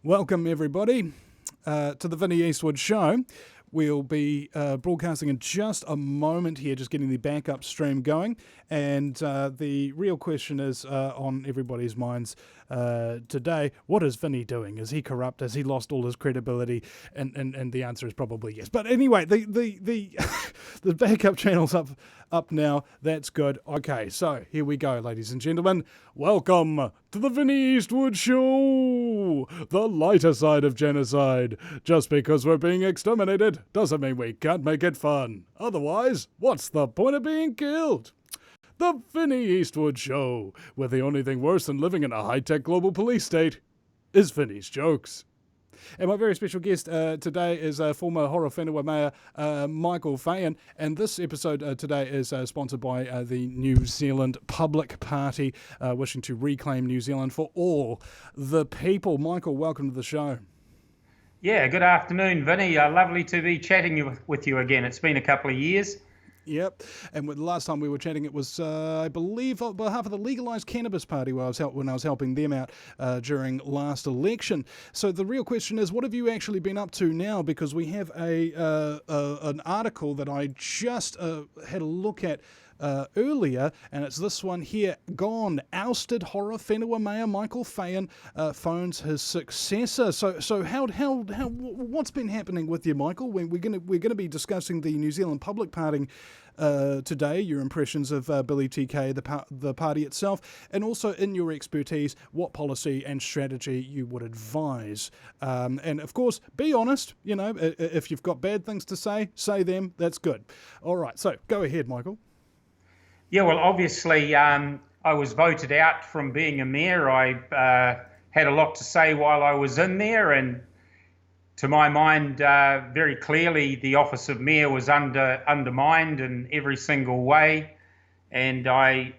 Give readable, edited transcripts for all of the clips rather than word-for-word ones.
Welcome, everybody, to the Vinny Eastwood Show. We'll be broadcasting in just a moment here, just getting the backup stream going. And the real question is on everybody's minds today, what is Vinny doing? Is he corrupt? Has he lost all his credibility? And the answer is probably yes. But anyway, the the backup channel's up now. That's good. Okay, so here we go, ladies and gentlemen. Welcome to the Vinny Eastwood Show, the lighter side of genocide. Just because we're being exterminated doesn't mean we can't make it fun. Otherwise, what's the point of being killed? The Vinny Eastwood Show, where the only thing worse than living in a high-tech global police state is Vinny's jokes. And my very special guest today is former Horror Whenua Mayor Michael Feyen. And this episode today is sponsored by the New Zealand Public Party, wishing to reclaim New Zealand for all the people. Michael, welcome to the show. Yeah, good afternoon, Vinny. Lovely to be chatting with you again. It's been a couple of years. Yep, and the last time we were chatting, it was, I believe, on behalf of the Legalised Cannabis Party when I was helping them out during last election. So the real question is, what have you actually been up to now? Because we have an article that I just had a look at earlier, and it's this one here. Gone, ousted Horror Whenua Mayor Michael Feyen phones his successor. So how what's been happening with you, Michael? We're gonna be discussing the New Zealand Public Party today. Your impressions of Billy TK, the party itself, and also in your expertise, what policy and strategy you would advise. And of course, be honest. You know, if you've got bad things to say them. That's good. All right. So go ahead, Michael. Yeah, well, obviously, I was voted out from being a mayor. I had a lot to say while I was in there, and to my mind, very clearly, the office of mayor was undermined in every single way. And I,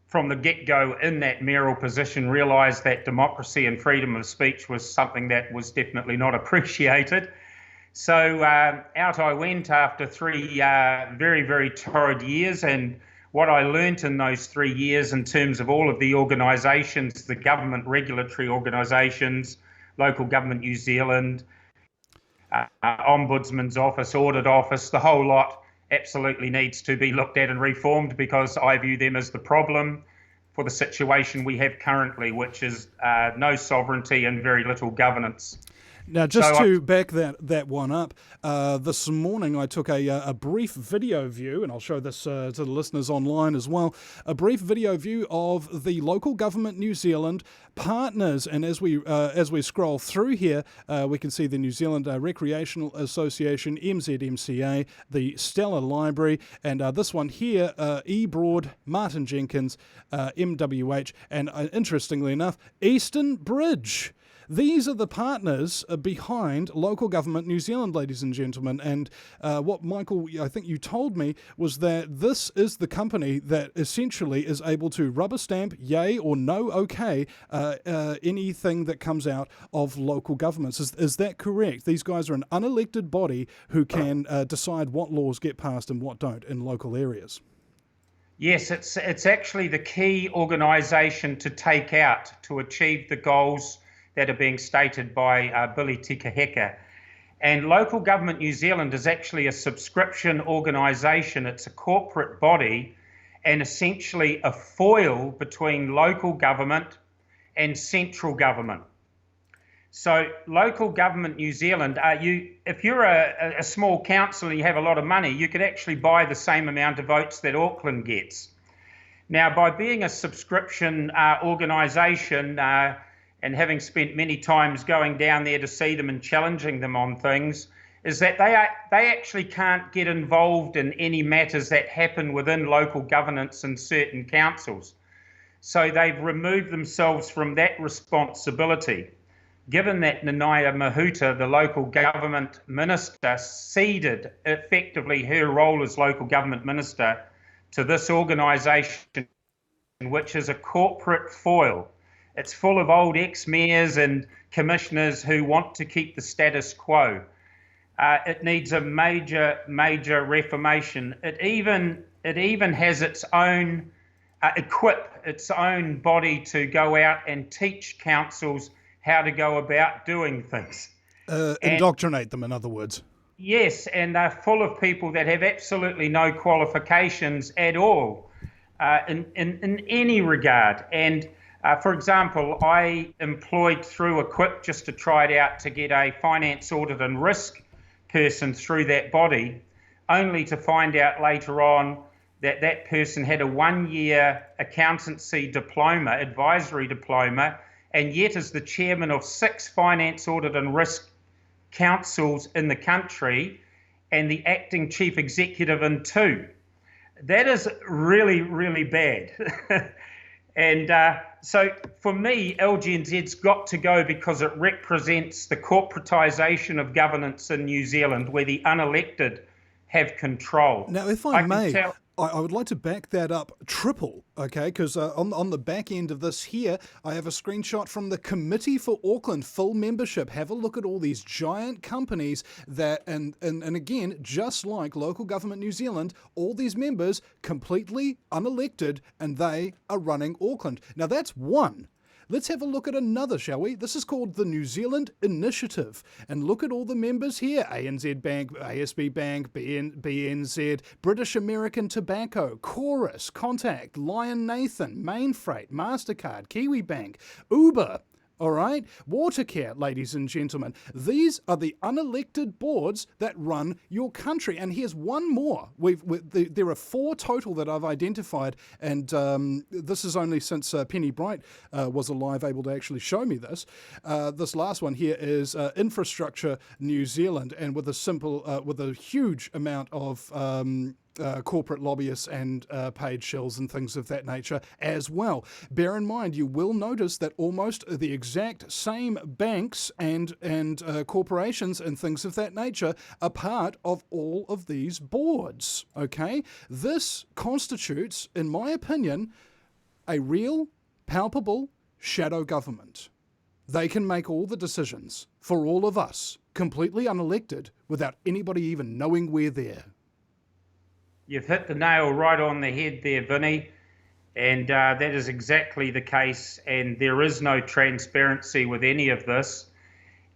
from the get-go in that mayoral position, realised that democracy and freedom of speech was something that was definitely not appreciated. So out I went after 3 very, very torrid years, and what I learnt in those 3 years in terms of all of the organisations, the government regulatory organisations, Local Government New Zealand, Ombudsman's Office, Audit Office, the whole lot absolutely needs to be looked at and reformed, because I view them as the problem for the situation we have currently, which is no sovereignty and very little governance. Now, just to back that one up, this morning I took a brief video view, and I'll show this to the listeners online as well, a brief video view of the Local Government New Zealand partners. And as we scroll through here, we can see the New Zealand Recreational Association, MZMCA, the Stella Library, and this one here, eBroad, Martin Jenkins, MWH, and interestingly enough, Eastern Bridge. These are the partners behind Local Government New Zealand, ladies and gentlemen. And what, Michael, I think you told me, was that this is the company that essentially is able to rubber stamp, yay or no, okay, anything that comes out of local governments. Is that correct? These guys are an unelected body who can decide what laws get passed and what don't in local areas. Yes, it's actually the key organisation to take out to achieve the goals that are being stated by Billy Tikaheka. And Local Government New Zealand is actually a subscription organisation. It's a corporate body and essentially a foil between local government and central government. So Local Government New Zealand, if you're a small council and you have a lot of money, you could actually buy the same amount of votes that Auckland gets. Now, by being a subscription organisation, and having spent many times going down there to see them and challenging them on things, is that they actually can't get involved in any matters that happen within local governance and certain councils. So they've removed themselves from that responsibility. Given that Nanaia Mahuta, the local government minister, ceded effectively her role as local government minister to this organisation, which is a corporate foil. It's full of old ex-mayors and commissioners who want to keep the status quo. It needs a major reformation. It even has its own its own body to go out and teach councils how to go about doing things. Indoctrinate them, in other words. Yes, and they're full of people that have absolutely no qualifications at all in any regard. And for example, I employed through Equip just to try it out to get a finance audit and risk person through that body, only to find out later on that that person had a 1-year accountancy diploma, advisory diploma, and yet is the chairman of 6 finance audit and risk councils in the country and the acting chief executive in 2. That is really, really bad. And so for me, LGNZ's got to go because it represents the corporatisation of governance in New Zealand, where the unelected have control. Now, if I may, I would like to back that up triple, okay? Because on the back end of this here, I have a screenshot from the Committee for Auckland, full membership. Have a look at all these giant companies that, and again, just like local government New Zealand, all these members completely unelected, and they are running Auckland. Now, that's one. Let's have a look at another, shall we? This is called the New Zealand Initiative. And look at all the members here. ANZ Bank, ASB Bank, BNZ, British American Tobacco, Chorus, Contact, Lion Nathan, Mainfreight, MasterCard, Kiwi Bank, Uber. All right? Watercare, ladies and gentlemen. These are the unelected boards that run your country. And here's one more. There are 4 total that I've identified, and this is only since Penny Bright was alive, able to actually show me this. This last one here is Infrastructure New Zealand, and with a huge amount of corporate lobbyists and paid shills and things of that nature as well. Bear in mind, you will notice that almost the exact same banks and corporations and things of that nature are part of all of these boards, okay? This constitutes, in my opinion, a real, palpable shadow government. They can make all the decisions for all of us, completely unelected, without anybody even knowing we're there. You've hit the nail right on the head there, Vinny, and that is exactly the case, and there is no transparency with any of this.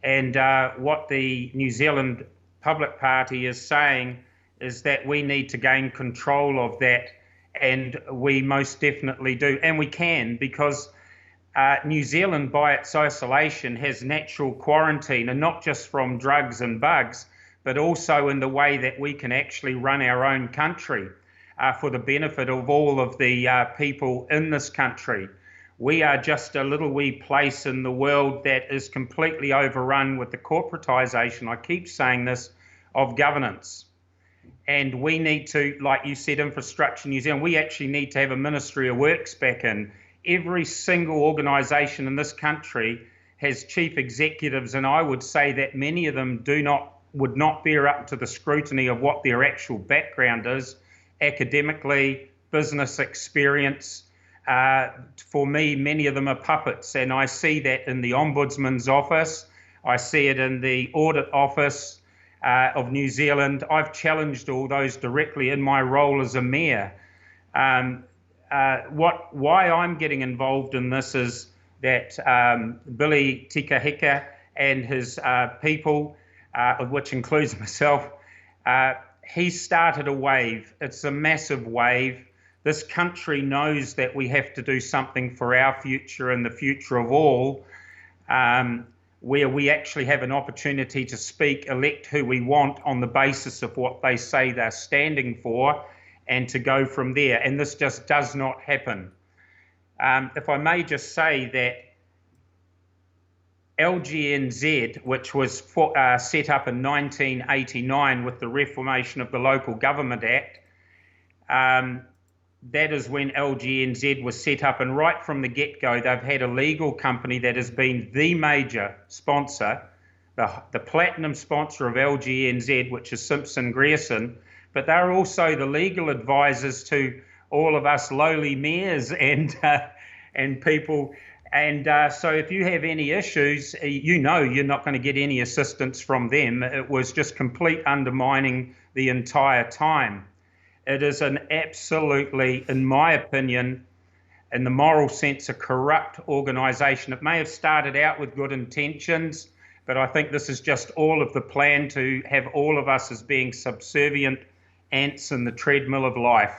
And what the New Zealand Public Party is saying is that we need to gain control of that, and we most definitely do, and we can, because New Zealand, by its isolation, has natural quarantine, and not just from drugs and bugs, but also in the way that we can actually run our own country for the benefit of all of the people in this country. We are just a little wee place in the world that is completely overrun with the corporatisation, I keep saying this, of governance. And we need to, like you said, Infrastructure New Zealand, we actually need to have a Ministry of Works back in. Every single organisation in this country has chief executives, and I would say that many of them would not bear up to the scrutiny of what their actual background is, academically, business experience. For me, many of them are puppets, and I see that in the Ombudsman's office. I see it in the Audit Office of New Zealand. I've challenged all those directly in my role as a mayor. Why I'm getting involved in this is that Billy Tikahika and his people, which includes myself, he started a wave. It's a massive wave. This country knows that we have to do something for our future and the future of all, where we actually have an opportunity to speak, elect who we want on the basis of what they say they're standing for, and to go from there. And this just does not happen. If I may just say that LGNZ, which was set up in 1989 with the reformation of the Local Government Act, that is when LGNZ was set up, and right from the get-go they've had a legal company that has been the major sponsor, the platinum sponsor of LGNZ, which is Simpson Grierson, but they're also the legal advisors to all of us lowly mayors and people. And so if you have any issues, you know you're not going to get any assistance from them. It was just complete undermining the entire time. It is an absolutely, in my opinion, in the moral sense, a corrupt organisation. It may have started out with good intentions, but I think this is just all of the plan to have all of us as being subservient ants in the treadmill of life.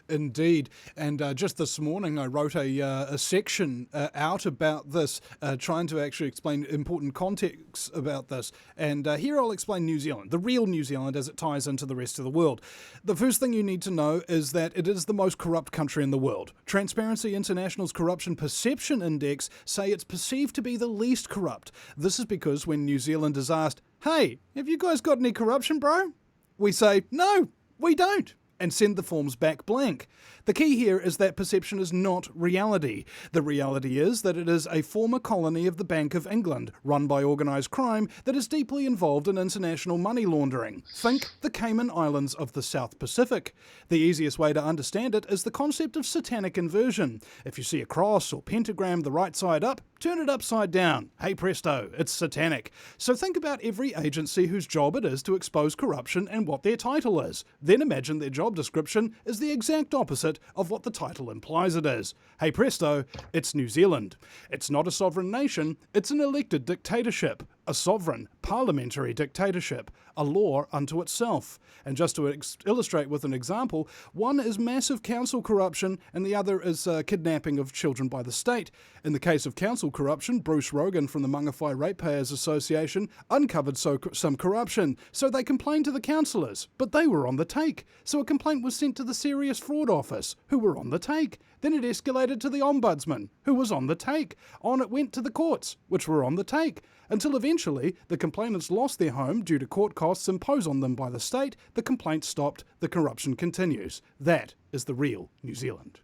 Indeed. And just this morning, I wrote a section out about this, trying to actually explain important context about this. And here I'll explain New Zealand, the real New Zealand, as it ties into the rest of the world. The first thing you need to know is that it is the most corrupt country in the world. Transparency International's Corruption Perception Index say it's perceived to be the least corrupt. This is because when New Zealand is asked, "Hey, have you guys got any corruption, bro?" we say, "No, we don't," and send the forms back blank. The key here is that perception is not reality. The reality is that it is a former colony of the Bank of England, run by organised crime, that is deeply involved in international money laundering. Think the Cayman Islands of the South Pacific. The easiest way to understand it is the concept of satanic inversion. If you see a cross or pentagram the right side up, turn it upside down. Hey presto, it's satanic. So think about every agency whose job it is to expose corruption and what their title is. Then imagine their job description is the exact opposite of what the title implies it is. Hey presto, it's New Zealand. It's not a sovereign nation, it's an elected dictatorship. A sovereign, parliamentary dictatorship, a law unto itself. And just to illustrate with an example, one is massive council corruption and the other is kidnapping of children by the state. In the case of council corruption, Bruce Rogan from the Mangawhai Ratepayers Association uncovered some corruption, so they complained to the councillors, but they were on the take. So a complaint was sent to the Serious Fraud Office, who were on the take. Then it escalated to the Ombudsman, who was on the take. On it went to the courts, which were on the take. Until eventually, the complainants lost their home due to court costs imposed on them by the state, the complaint stopped, the corruption continues. That is the real New Zealand.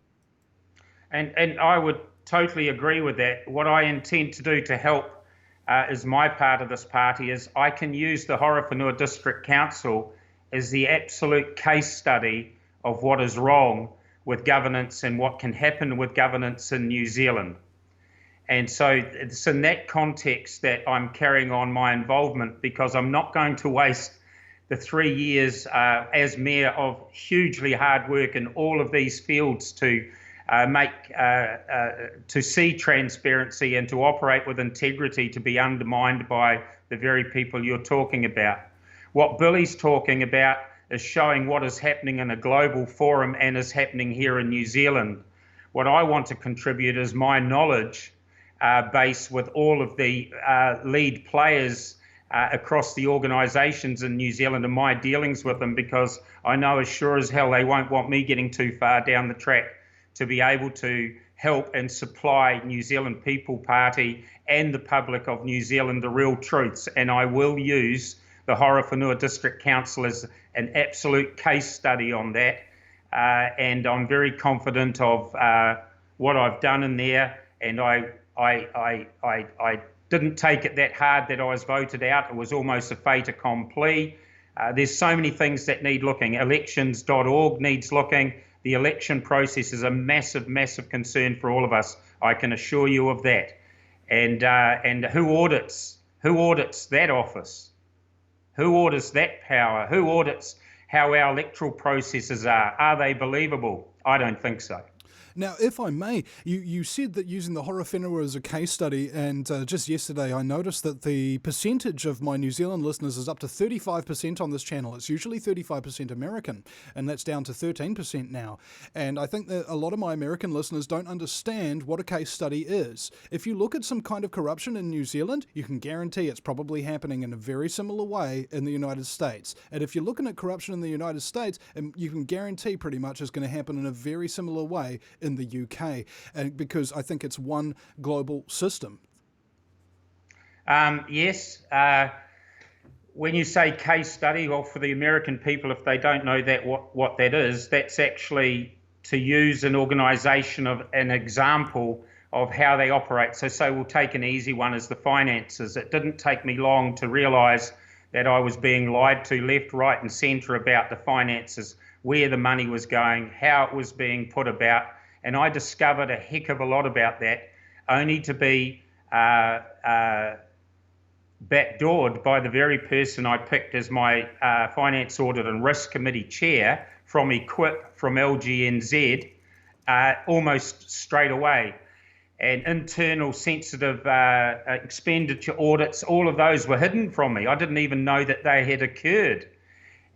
And I would totally agree with that. What I intend to do to help as my part of this party is I can use the Horowhenua District Council as the absolute case study of what is wrong with governance and what can happen with governance in New Zealand. And so it's in that context that I'm carrying on my involvement, because I'm not going to waste the 3 years as mayor of hugely hard work in all of these fields to see transparency and to operate with integrity to be undermined by the very people you're talking about. What Billy's talking about is showing what is happening in a global forum and is happening here in New Zealand. What I want to contribute is my knowledge base with all of the lead players across the organisations in New Zealand and my dealings with them, because I know as sure as hell they won't want me getting too far down the track to be able to help and supply New Zealand People Party and the public of New Zealand the real truths. And I will use the Horowhenua District Council as an absolute case study on that. And I'm very confident of what I've done in there. And I didn't take it that hard that I was voted out. It was almost a fait accompli. There's so many things that need looking. Elections.org needs looking. The election process is a massive, massive concern for all of us. I can assure you of that. And who audits that office? Who audits that power? Who audits how our electoral processes are? Are they believable? I don't think so. Now, if I may, you said that using the Horowhenua as a case study, and just yesterday I noticed that the percentage of my New Zealand listeners is up to 35% on this channel. It's usually 35% American, and that's down to 13% now. And I think that a lot of my American listeners don't understand what a case study is. If you look at some kind of corruption in New Zealand, you can guarantee it's probably happening in a very similar way in the United States. And if you're looking at corruption in the United States, you can guarantee pretty much it's going to happen in a very similar way in the UK, and because I think it's one global system. Yes. When you say case study, well, for the American people, if they don't know that what that is, that's actually to use an organisation of an example of how they operate. So we'll take an easy one as the finances. It didn't take me long to realise that I was being lied to left, right and centre about the finances, where the money was going, how it was being put about. And I discovered a heck of a lot about that, only to be backdoored by the very person I picked as my Finance Audit and Risk Committee Chair from Equip, from LGNZ, almost straight away. And internal sensitive expenditure audits, all of those were hidden from me. I didn't even know that they had occurred,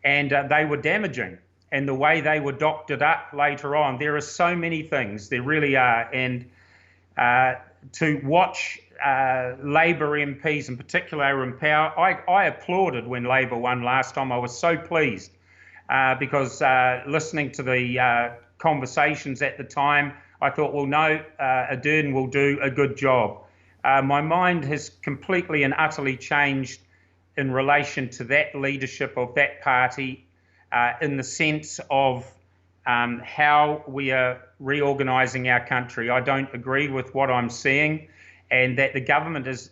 and they were damaging. And the way they were doctored up later on, there are so many things, there really are. And to watch Labor MPs in particular in power, I applauded when Labor won last time. I was so pleased because listening to the conversations at the time, I thought, well, no, Ardern will do a good job. My mind has completely and utterly changed in relation to that leadership of that party in the sense of how we are reorganising our country. I don't agree with what I'm seeing, and that the government is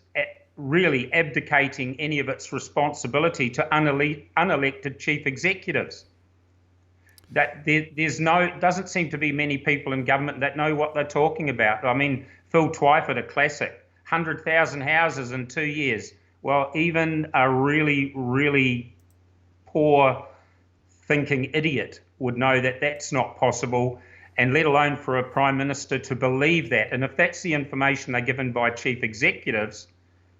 really abdicating any of its responsibility to unelected chief executives. That doesn't seem to be many people in government that know what they're talking about. I mean, Phil Twyford, a classic, 100,000 houses in 2 years. Well, even a really, really poor thinking idiot would know that that's not possible, and let alone for a Prime Minister to believe that. And if that's the information they're given by chief executives,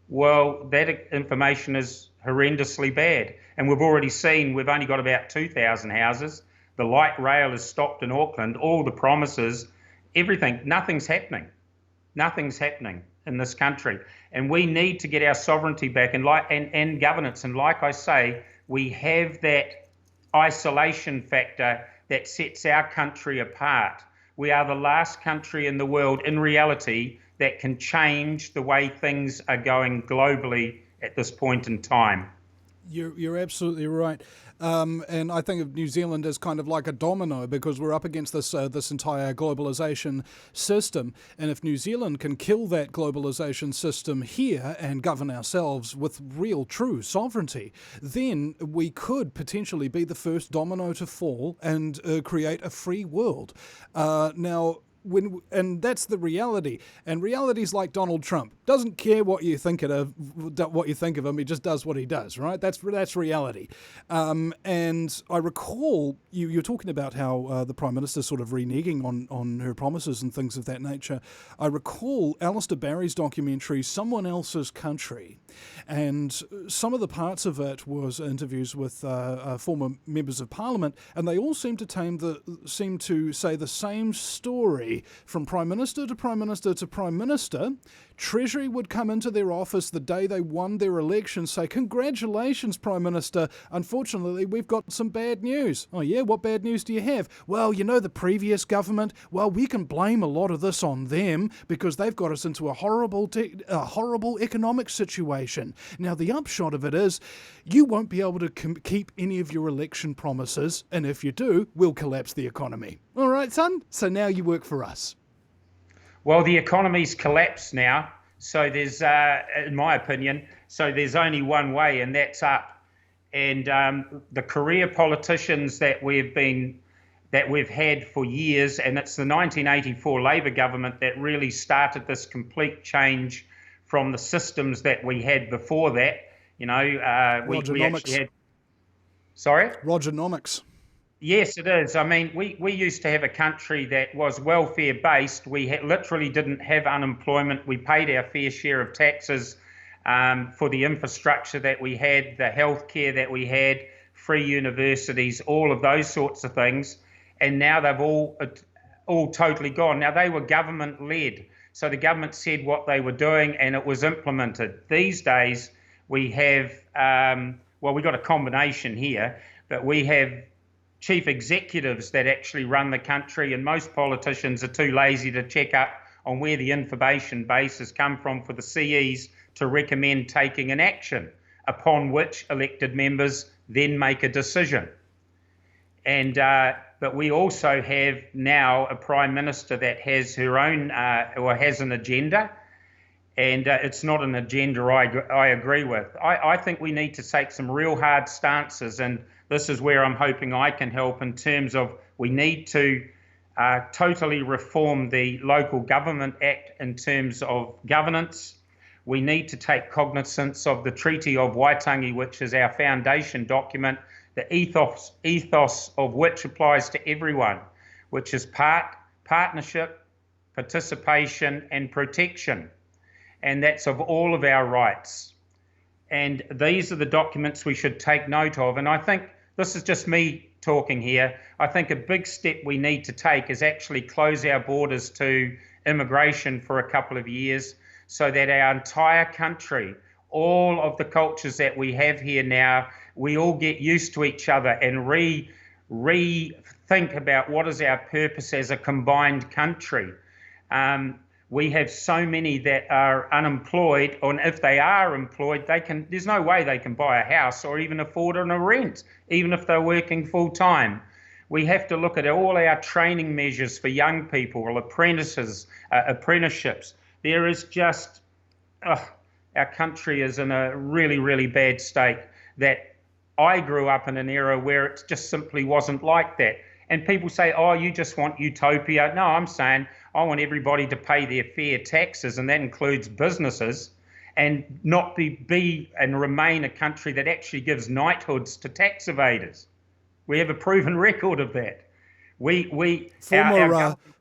well, that information is horrendously bad. And we've already seen we've only got about 2,000 houses. The light rail is stopped in Auckland, all the promises, everything, nothing's happening. Nothing's happening in this country. And we need to get our sovereignty back and governance. And like I say, we have that isolation factor that sets our country apart. We are the last country in the world, in reality, that can change the way things are going globally at this point in time. You're absolutely right. And I think of New Zealand as kind of like a domino, because we're up against this entire globalization system. And if New Zealand can kill that globalization system here and govern ourselves with real, true sovereignty, then we could potentially be the first domino to fall and create a free world. And that's the reality. And reality's like Donald Trump. Doesn't care what you think of him. He just does what he does, right? That's reality. And I recall you're talking about how the Prime Minister's sort of reneging on her promises and things of that nature. I recall Alistair Barry's documentary, Someone Else's Country. And some of the parts of it was interviews with former members of Parliament, and they all seem to say the same story. From Prime Minister to Prime Minister to Prime Minister, Treasury would come into their office the day they won their election, say, "Congratulations, Prime Minister. Unfortunately, we've got some bad news." "Oh yeah, what bad news do you have?" "Well, you know the previous government, well, we can blame a lot of this on them because they've got us into a horrible economic situation. Now, the upshot of it is you won't be able to keep any of your election promises, and if you do, we'll collapse the economy." "All right, son, so now you work for us." Well, the economy's collapsed now, so there's, in my opinion, there's only one way, and that's up. And the career politicians that we've had for years, and it's the 1984 Labor government that really started this complete change from the systems that we had before that. You know, we actually had. Sorry? Rogernomics. Yes, it is. I mean, we used to have a country that was welfare-based. We literally didn't have unemployment. We paid our fair share of taxes for the infrastructure that we had, the healthcare that we had, free universities, all of those sorts of things. And now they've all totally gone. Now, they were government-led. So the government said what they were doing and it was implemented. These days, we have, we got a combination here, but we have chief executives that actually run the country, and most politicians are too lazy to check up on where the information base has come from for the CEs to recommend taking an action, upon which elected members then make a decision. And but we also have now a Prime Minister that has her own, or has an agenda, and it's not an agenda I agree with. I think we need to take some real hard stances, and this is where I'm hoping I can help in terms of we need to totally reform the Local Government Act in terms of governance. We need to take cognizance of the Treaty of Waitangi, which is our foundation document, the ethos of which applies to everyone, which is part partnership, participation, and protection. And that's of all of our rights. And these are the documents we should take note of. And I think, this is just me talking here, I think a big step we need to take is actually close our borders to immigration for a couple of years so that our entire country, all of the cultures that we have here now, we all get used to each other and rethink about what is our purpose as a combined country. We have so many that are unemployed, and if they are employed, there's no way they can buy a house or even afford a rent, even if they're working full time. We have to look at all our training measures for young people, or apprentices, apprenticeships. There is just, our country is in a really, really bad state that I grew up in an era where it just simply wasn't like that. And people say, oh, you just want utopia. No, I'm saying I want everybody to pay their fair taxes, and that includes businesses, and not be and remain a country that actually gives knighthoods to tax evaders. We have a proven record of that.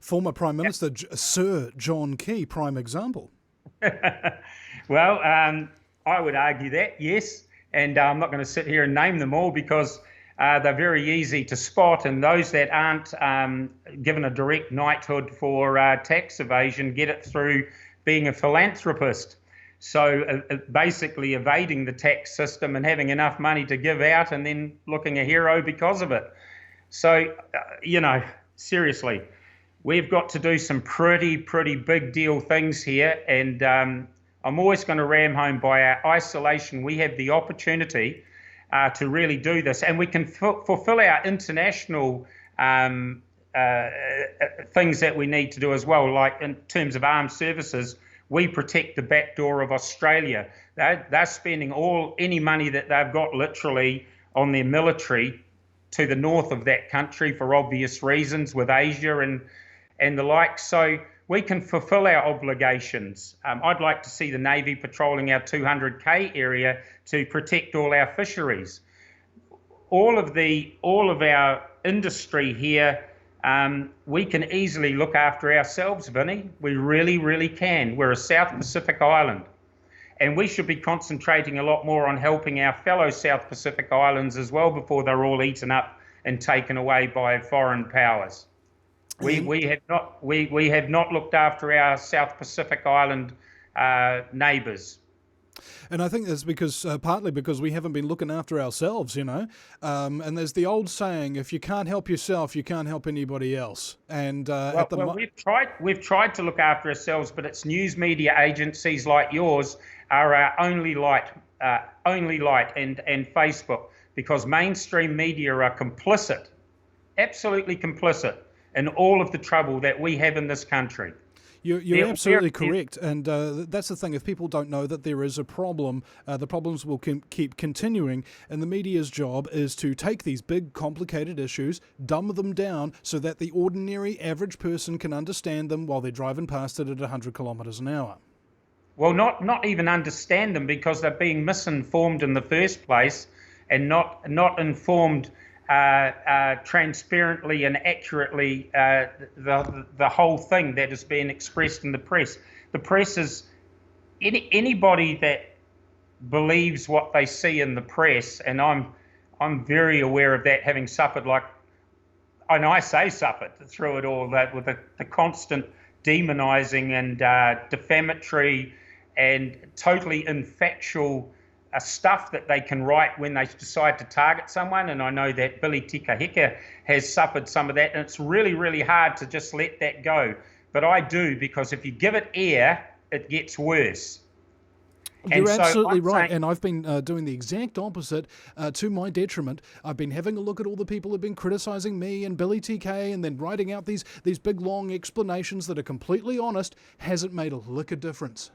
Former Prime Minister Sir John Key, prime example. Well, I would argue that, yes. And I'm not going to sit here and name them all because they're very easy to spot. And those that aren't given a direct knighthood for tax evasion get it through being a philanthropist. So basically evading the tax system and having enough money to give out and then looking a hero because of it. So, seriously, we've got to do some pretty big deal things here. And I'm always going to ram home by our isolation. We have the opportunity to really do this. And we can fulfill our international things that we need to do as well, like in terms of armed services. We protect the back door of Australia. They're spending any money that they've got literally on their military to the north of that country for obvious reasons with Asia and the like. So we can fulfill our obligations. I'd like to see the Navy patrolling our 200k area to protect all our fisheries. All of our industry here, we can easily look after ourselves, Vinny. We really can. We're a South Pacific island, and we should be concentrating a lot more on helping our fellow South Pacific islands as well before they're all eaten up and taken away by foreign powers. We have not looked after our South Pacific island neighbours. And I think that's because partly because we haven't been looking after ourselves, and there's the old saying, if you can't help yourself, you can't help anybody else. And we've tried to look after ourselves, but it's news media agencies like yours are our only light, and Facebook, because mainstream media are complicit, absolutely complicit in all of the trouble that we have in this country. You're absolutely correct, and that's the thing. If people don't know that there is a problem, the problems will keep continuing, and the media's job is to take these big, complicated issues, dumb them down so that the ordinary, average person can understand them while they're driving past it at 100 kilometres an hour. Well, not even understand them, because they're being misinformed in the first place and not informed transparently and accurately the whole thing that is being expressed in the press. The press is anybody that believes what they see in the press, and I'm very aware of that, having suffered suffered through it all, that with the constant demonizing and defamatory and totally infactual stuff that they can write when they decide to target someone. And I know that Billy Tika Heka has suffered some of that, and it's really hard to just let that go. But I do, because if you give it air, it gets worse. You're absolutely right, and I've been doing the exact opposite to my detriment. I've been having a look at all the people who've been criticising me and Billy TK, and then writing out these big long explanations that are completely honest. Hasn't made a lick of difference.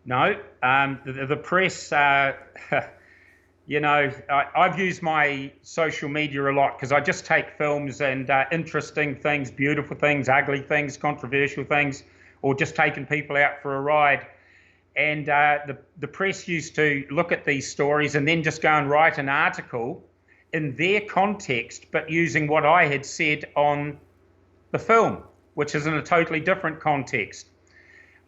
No, the press, I've used my social media a lot because I just take films and interesting things, beautiful things, ugly things, controversial things, or just taking people out for a ride. And the press used to look at these stories and then just go and write an article in their context, but using what I had said on the film, which is in a totally different context.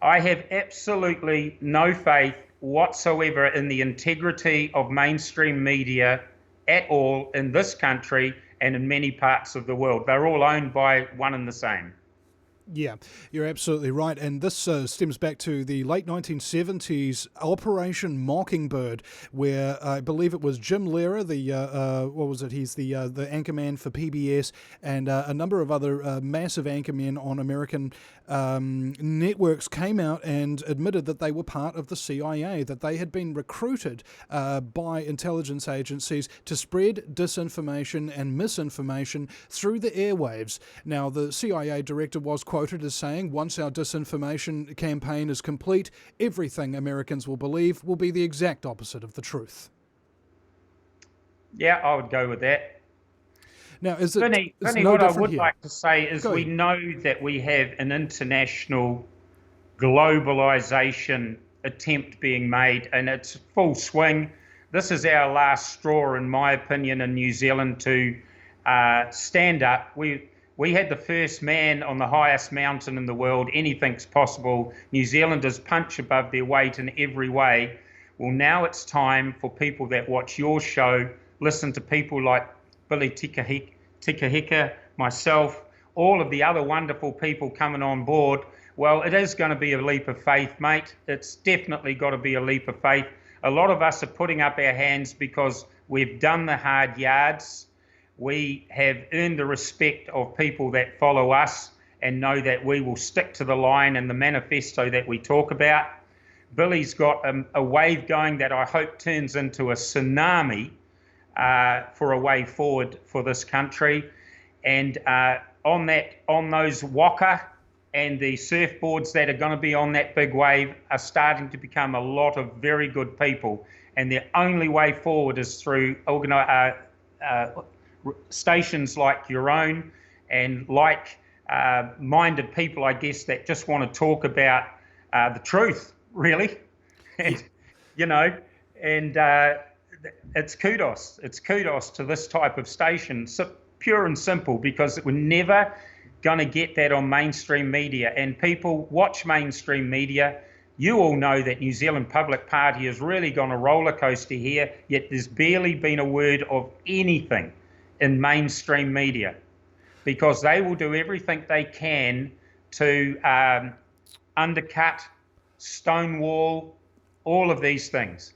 I have absolutely no faith whatsoever in the integrity of mainstream media at all in this country and in many parts of the world. They're all owned by one and the same. Yeah, you're absolutely right. And this stems back to the late 1970s Operation Mockingbird, where I believe it was Jim Lehrer, what was it? He's the anchorman for PBS, and a number of other massive anchormen on American networks came out and admitted that they were part of the CIA, that they had been recruited by intelligence agencies to spread disinformation and misinformation through the airwaves. Now, the CIA director was quoted as saying, once our disinformation campaign is complete, everything Americans will believe will be the exact opposite of the truth. Yeah, I would go with that. Now, Vinny, no what I would here? like to say is we know that we have an international globalization attempt being made, and it's full swing. This is our last straw, in my opinion, in New Zealand to stand up. We had the first man on the highest mountain in the world. Anything's possible. New Zealanders punch above their weight in every way. Well, now it's time for people that watch your show, listen to people like Billy Tikahika, myself, all of the other wonderful people coming on board. Well, it is going to be a leap of faith, mate. It's definitely got to be a leap of faith. A lot of us are putting up our hands because we've done the hard yards. We have earned the respect of people that follow us and know that we will stick to the line and the manifesto that we talk about. Billy's got a wave going that I hope turns into a tsunami for a way forward for this country. And on those waka and the surfboards that are going to be on that big wave are starting to become a lot of very good people. And the only way forward is through stations like your own and like-minded people, I guess, that just want to talk about the truth, really. And, it's kudos. It's kudos to this type of station, so pure and simple, because we're never going to get that on mainstream media. And people watch mainstream media. You all know that New Zealand Public Party has really gone a roller coaster here, yet there's barely been a word of anything in mainstream media, because they will do everything they can to undercut, stonewall, all of these things.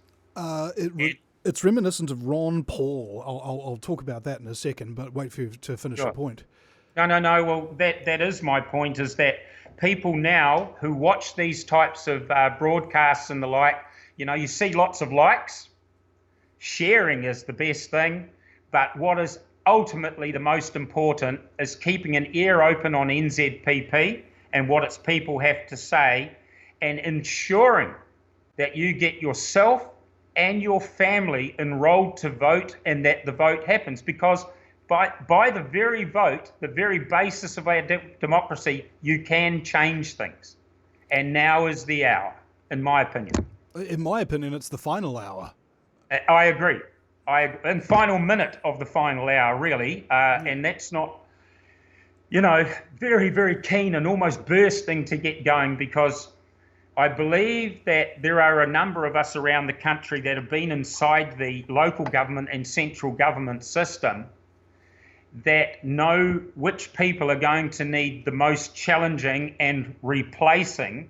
It's reminiscent of Ron Paul. I'll talk about that in a second, but wait for you to finish your point. No. Well, that is my point, is that people now who watch these types of broadcasts and the like, you see lots of likes. Sharing is the best thing, but what is ultimately the most important is keeping an ear open on NZPP and what its people have to say, and ensuring that you get yourself and your family enrolled to vote and that the vote happens. Because by the very vote, the very basis of our democracy, you can change things. And now is the hour, in my opinion. In my opinion, it's the final hour. I agree. In final minute of the final hour, really, and that's not, very, very keen and almost bursting to get going, because I believe that there are a number of us around the country that have been inside the local government and central government system that know which people are going to need the most challenging and replacing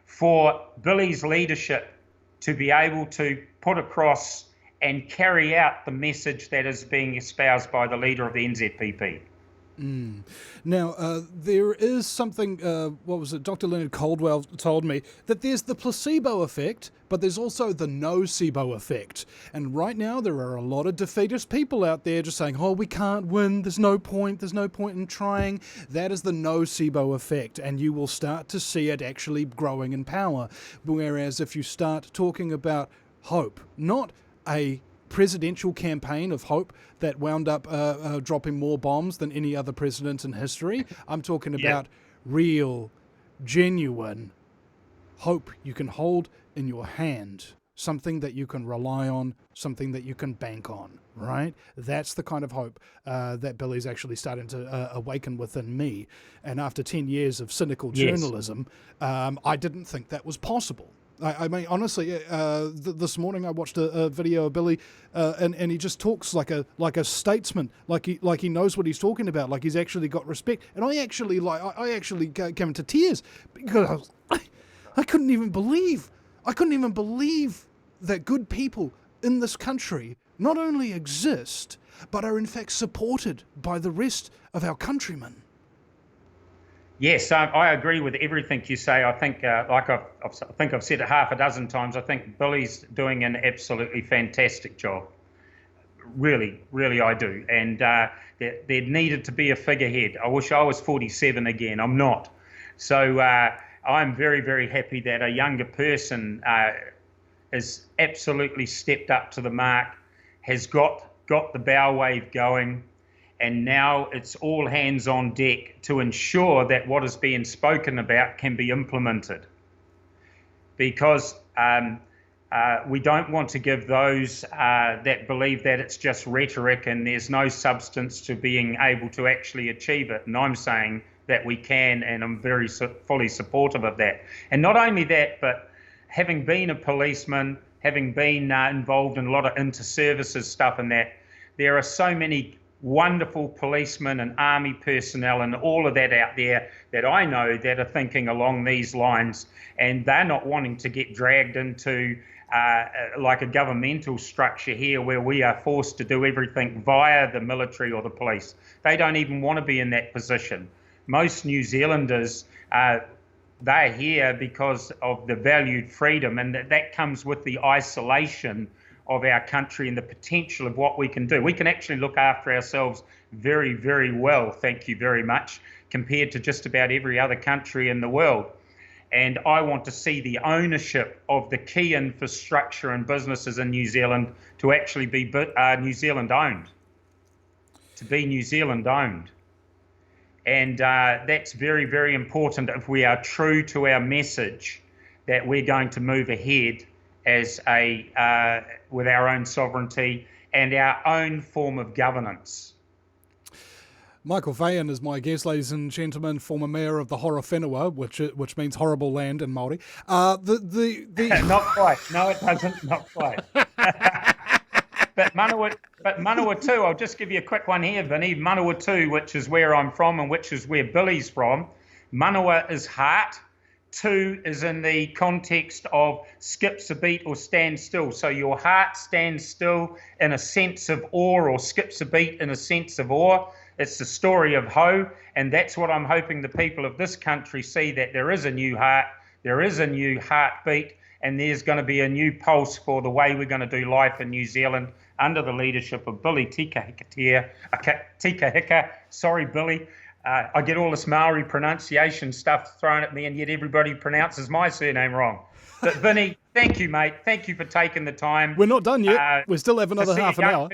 for Billy's leadership to be able to put across and carry out the message that is being espoused by the leader of the NZPP. Now, there is something, Dr. Leonard Caldwell told me, that there's the placebo effect, but there's also the nocebo effect. And right now there are a lot of defeatist people out there just saying, we can't win, there's no point in trying. That is the nocebo effect, and you will start to see it actually growing in power. Whereas if you start talking about hope, not a presidential campaign of hope that wound up dropping more bombs than any other president in history. I'm talking about real, genuine hope you can hold in your hand. something that you can rely on, something that you can bank on, right? That's the kind of hope that Billy's actually starting to awaken within me. And after 10 years of cynical journalism, I didn't think that was possible. I mean, honestly, this morning I watched a video of Billy, and he just talks like a statesman, like he knows what he's talking about, like he's actually got respect. And I actually came to tears because I couldn't even believe that good people in this country not only exist, but are in fact supported by the rest of our countrymen. Yes, I agree with everything you say. I think, I think I've said it half a dozen times, I think Billy's doing an absolutely fantastic job. Really, really I do. And there needed to be a figurehead. I wish I was 47 again. I'm not. So I'm very, very happy that a younger person has absolutely stepped up to the mark, has got the bow wave going, and now it's all hands on deck to ensure that what is being spoken about can be implemented. Because we don't want to give those that believe that it's just rhetoric and there's no substance to being able to actually achieve it. And I'm saying that we can, and I'm very fully supportive of that. And not only that, but having been a policeman, having been involved in a lot of inter-services stuff and that, there are so many wonderful policemen and army personnel and all of that out there that I know that are thinking along these lines, and they're not wanting to get dragged into like a governmental structure here where we are forced to do everything via the military or the police. They don't even want to be in that position. Most New Zealanders, they're here because of the valued freedom, and that comes with the isolation of our country and the potential of what we can do. We can actually look after ourselves very, very well, thank you very much, compared to just about every other country in the world. And I want to see the ownership of the key infrastructure and businesses in New Zealand to actually be New Zealand owned. To be New Zealand owned. And that's very, very important if we are true to our message that we're going to move ahead as with our own sovereignty and our own form of governance. Michael Feyen is my guest, ladies and gentlemen, former mayor of the Hora Whenua, which means horrible land in Māori. Not quite. No, it doesn't. Not quite. But Manawatu, I'll just give you a quick one here, Vinny. Manawatu, which is where I'm from and which is where Billy's from. Manawa is heart. Tu is in the context of skips a beat or stand still. So your heart stands still in a sense of awe, or skips a beat in a sense of awe. It's the story of Ho, and that's what I'm hoping the people of this country see, that there is a new heart, there is a new heartbeat, and there's going to be a new pulse for the way we're going to do life in New Zealand under the leadership of Billy Tikahika. Sorry, Billy. I get all this Maori pronunciation stuff thrown at me, and yet everybody pronounces my surname wrong. But Vinny, thank you, mate. Thank you for taking the time. We're not done yet. We still have another half an hour.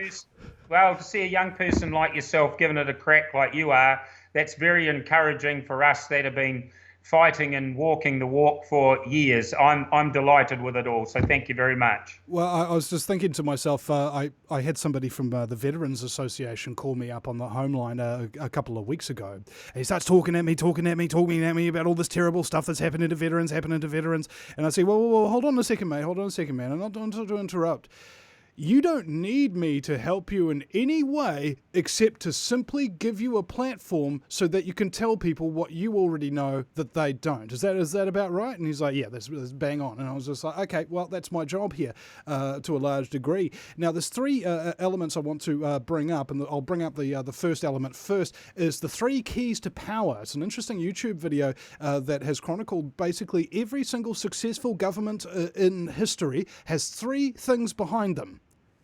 Well, to see a young person like yourself giving it a crack like you are, that's very encouraging for us that have been fighting and walking the walk for years. I'm delighted with it all, so thank you very much. Well, I was just thinking to myself, I had somebody from the Veterans Association call me up on the home line a couple of weeks ago. And he starts talking at me about all this terrible stuff that's happening to veterans. And I say, well, hold on a second, mate. I'm not going to interrupt. You don't need me to help you in any way except to simply give you a platform so that you can tell people what you already know that they don't. Is that about right? And he's like, yeah, that's bang on. And I was just like, okay, well, that's my job here to a large degree. Now, there's three elements I want to bring up, and I'll bring up the first element first, is the 3 keys to power. It's an interesting YouTube video that has chronicled basically every single successful government in history has 3 things behind them.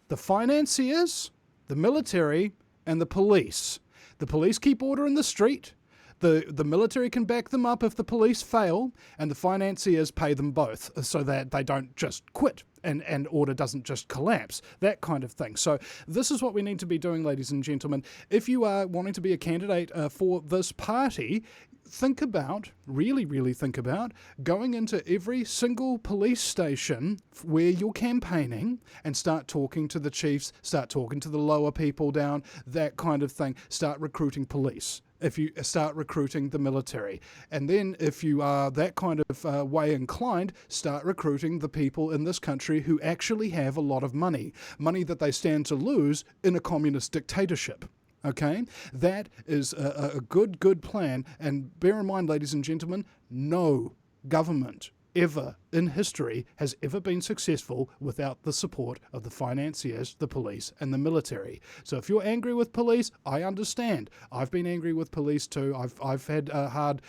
The financiers, the military, and the police. The police keep order in the street. The military can back them up if the police fail, and the financiers pay them both so that they don't just quit and order doesn't just collapse, that kind of thing. So this is what we need to be doing, ladies and gentlemen. If you are wanting to be a candidate for this party, think about, really think about, going into every single police station where you're campaigning and start talking to the chiefs, start talking to the lower people down, that kind of thing. Start recruiting police. If you start recruiting the military. And then if you are that kind of way inclined, start recruiting the people in this country who actually have a lot of money that they stand to lose in a communist dictatorship. Okay? That is a good plan. And bear in mind, ladies and gentlemen, no government ever in history has ever been successful without the support of the financiers, the police, and the military. So if you're angry with police, I understand. I've been angry with police too. I've had hard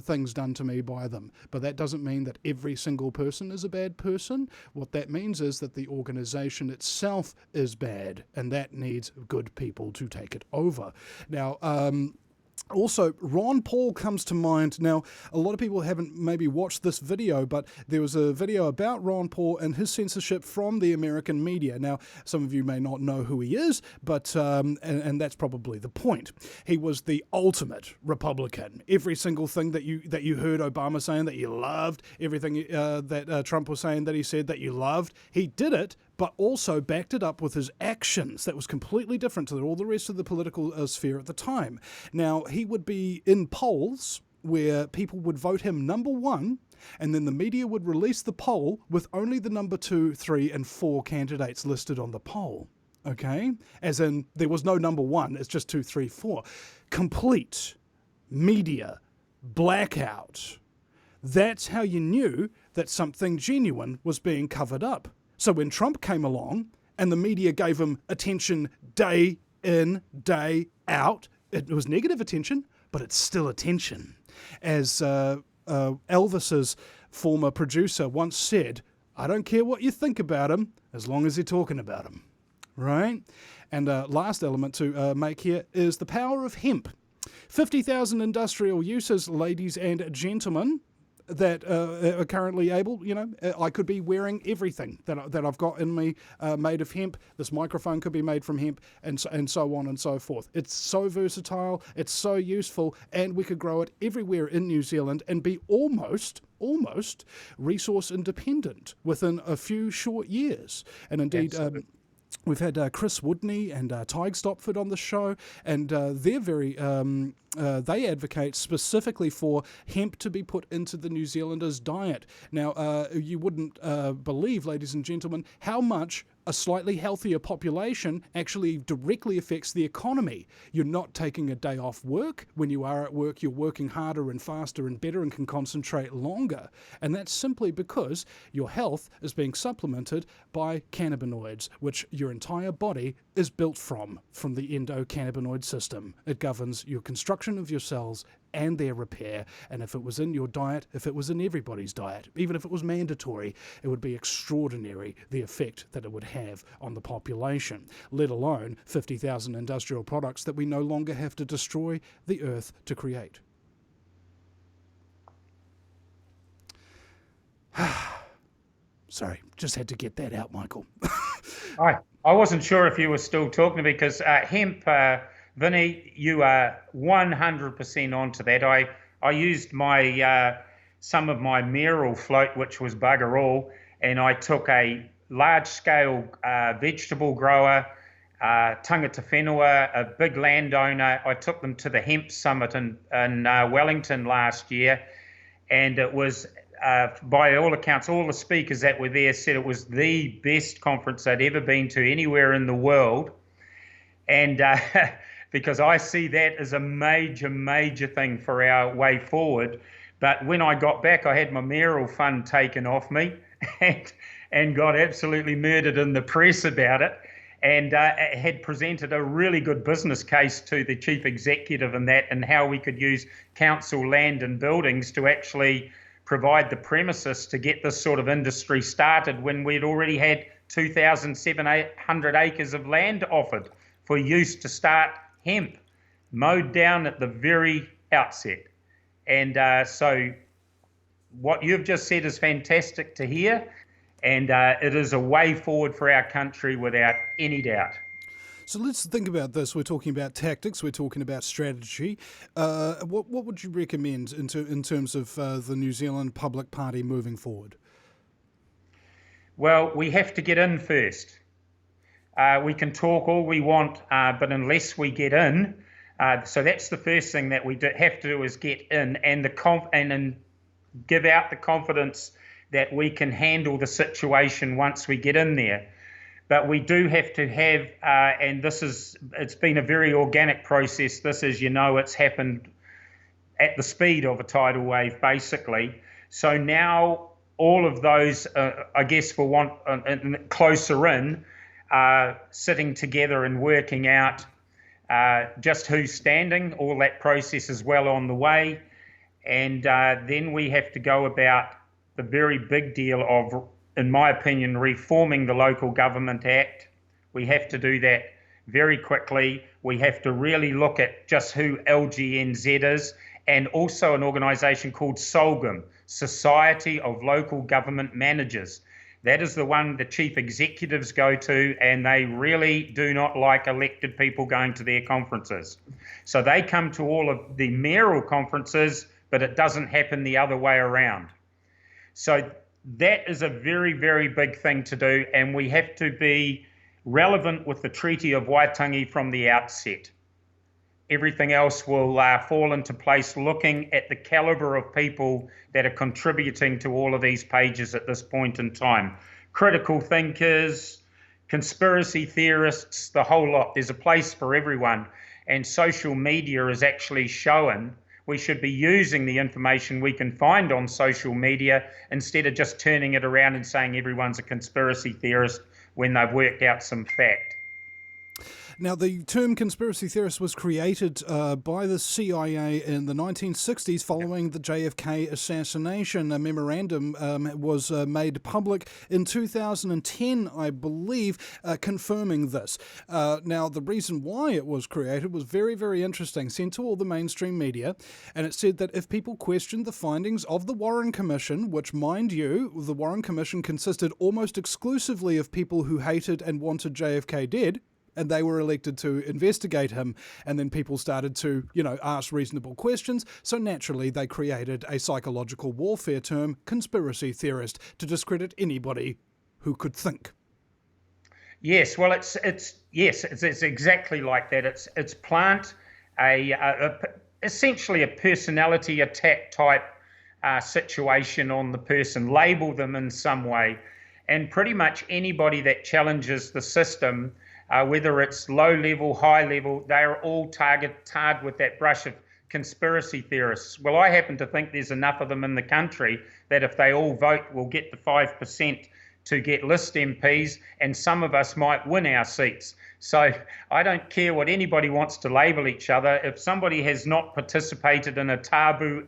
things done to me by them. But that doesn't mean that every single person is a bad person. What that means is that the organization itself is bad, and that needs good people to take it over. Now, also, Ron Paul comes to mind. Now, a lot of people haven't maybe watched this video, but there was a video about Ron Paul and his censorship from the American media. Now, some of you may not know who he is, but and that's probably the point. He was the ultimate Republican. Every single thing that you heard Obama saying that you loved, everything that Trump was saying that he said that you loved, he did it, but also backed it up with his actions. That was completely different to all the rest of the political sphere at the time. Now, he would be in polls where people would vote him number one, and then the media would release the poll with only the number 2, 3, and 4 candidates listed on the poll. Okay? As in, there was no number one, it's just 2, 3, 4. Complete media blackout. That's how you knew that something genuine was being covered up. So when Trump came along and the media gave him attention day in, day out, it was negative attention, but it's still attention. As Elvis's former producer once said, I don't care what you think about him, as long as you're talking about him. Right? And last element to make here is the power of hemp. 50,000 industrial uses, ladies and gentlemen, that are currently able, I could be wearing everything that I've got in me made of hemp. This microphone could be made from hemp, and so on and so forth. It's so versatile, it's so useful, and we could grow it everywhere in New Zealand and be almost resource independent within a few short years. And indeed, we've had Chris Woodney and Tig Stopford on the show, and they're very they advocate specifically for hemp to be put into the New Zealanders' diet. Now, you wouldn't believe, ladies and gentlemen, how much a slightly healthier population actually directly affects the economy. You're not taking a day off work. When you are at work, you're working harder and faster and better and can concentrate longer. And that's simply because your health is being supplemented by cannabinoids, which your entire body is built from the endocannabinoid system. It governs your construction of your cells and their repair. And if it was in your diet, if it was in everybody's diet, even if it was mandatory, it would be extraordinary the effect that it would have on the population, let alone 50,000 industrial products that we no longer have to destroy the earth to create. Sorry, just had to get that out, Michael. I wasn't sure if you were still talking because hemp, Vinny, you are 100% onto that. I used my some of my mineral float, which was bugger all, and I took a large-scale vegetable grower, Tangata Whenua, a big landowner. I took them to the hemp summit in Wellington last year, and it was, by all accounts, all the speakers that were there said it was the best conference they'd ever been to anywhere in the world. And because I see that as a major thing for our way forward. But when I got back, I had my mayoral fund taken off me and got absolutely murdered in the press about it, and had presented a really good business case to the chief executive and how we could use council land and buildings to actually provide the premises to get this sort of industry started when we'd already had 2,700 acres of land offered for use to start hemp, mowed down at the very outset. And so what you've just said is fantastic to hear, and it is a way forward for our country without any doubt. So let's think about this. We're talking about tactics. We're talking about strategy. What would you recommend in terms of the New Zealand Public Party moving forward? Well, we have to get in first. We can talk all we want, but unless we get in, so that's the first thing that we have to do is get in and give out the confidence that we can handle the situation once we get in there. But we do have to have, and it's been a very organic process. This, as you know, it's happened at the speed of a tidal wave, basically. So now all of those, I guess, closer in, sitting together and working out just who's standing. All that process is well on the way. And then we have to go about the very big deal of, in my opinion, reforming the Local Government Act. We have to do that very quickly. We have to really look at just who LGNZ is, and also an organisation called SOLGM, Society of Local Government Managers. That is the one the chief executives go to, and they really do not like elected people going to their conferences. So they come to all of the mayoral conferences, but it doesn't happen the other way around. So that is a very, very big thing to do, and we have to be relevant with the Treaty of Waitangi from the outset. Everything else will fall into place looking at the calibre of people that are contributing to all of these pages at this point in time. Critical thinkers, conspiracy theorists, the whole lot. There's a place for everyone, and social media is actually showing we should be using the information we can find on social media instead of just turning it around and saying everyone's a conspiracy theorist when they've worked out some fact. Now, the term conspiracy theorist was created by the CIA in the 1960s following the JFK assassination. A memorandum was made public in 2010, I believe, confirming this. Now, the reason why it was created was very, very interesting. Sent to all the mainstream media, and it said that if people questioned the findings of the Warren Commission, which, mind you, the Warren Commission consisted almost exclusively of people who hated and wanted JFK dead, and they were elected to investigate him, and then people started to, ask reasonable questions, so naturally they created a psychological warfare term, conspiracy theorist, to discredit anybody who could think. Yes, well, it's exactly like that. It's plant essentially a personality attack type situation on the person, label them in some way, and pretty much anybody that challenges the system, whether it's low level, high level, they are all tarred with that brush of conspiracy theorists. Well, I happen to think there's enough of them in the country that if they all vote, we'll get the 5% to get list MPs, and some of us might win our seats. So I don't care what anybody wants to label each other. If somebody has not participated in a taboo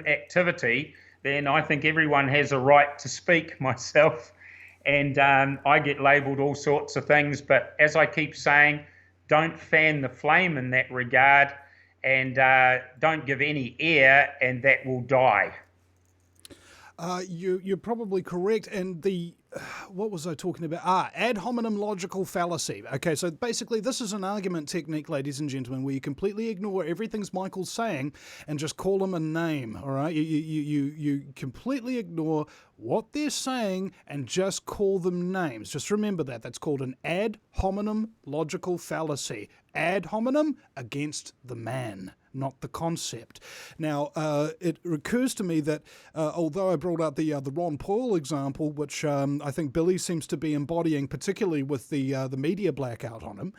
activity, then I think everyone has a right to speak, myself. And I get labelled all sorts of things, but as I keep saying, don't fan the flame in that regard, and don't give any air, and that will die. You're probably correct, and what was I talking about? Ad hominem logical fallacy. Okay, so basically this is an argument technique, ladies and gentlemen, where you completely ignore everything Michael's saying and just call them a name, all right? You completely ignore what they're saying and just call them names. Just remember that. That's called an ad hominem logical fallacy. Ad hominem against the man, not the concept. Now, it occurs to me that although I brought out the Ron Paul example, which I think Billy seems to be embodying, particularly with the media blackout on him,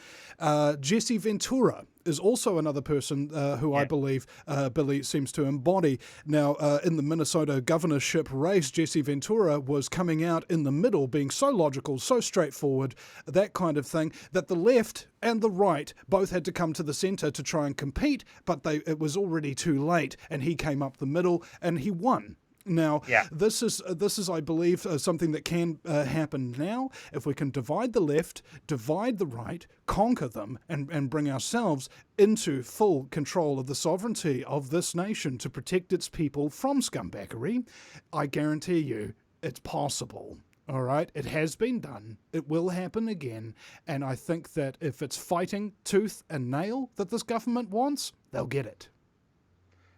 Jesse Ventura is also another person who I believe Billy seems to embody. Now, in the Minnesota governorship race, Jesse Ventura was coming out in the middle, being so logical, so straightforward, that kind of thing, that the left and the right both had to come to the centre to try and compete, but it was already too late, and he came up the middle and he won. Now, this is, I believe, something that can happen now if we can divide the left, divide the right, conquer them, and bring ourselves into full control of the sovereignty of this nation to protect its people from scumbaggery. I guarantee you it's possible. All right, it has been done. It will happen again. And I think that if it's fighting tooth and nail that this government wants, they'll get it.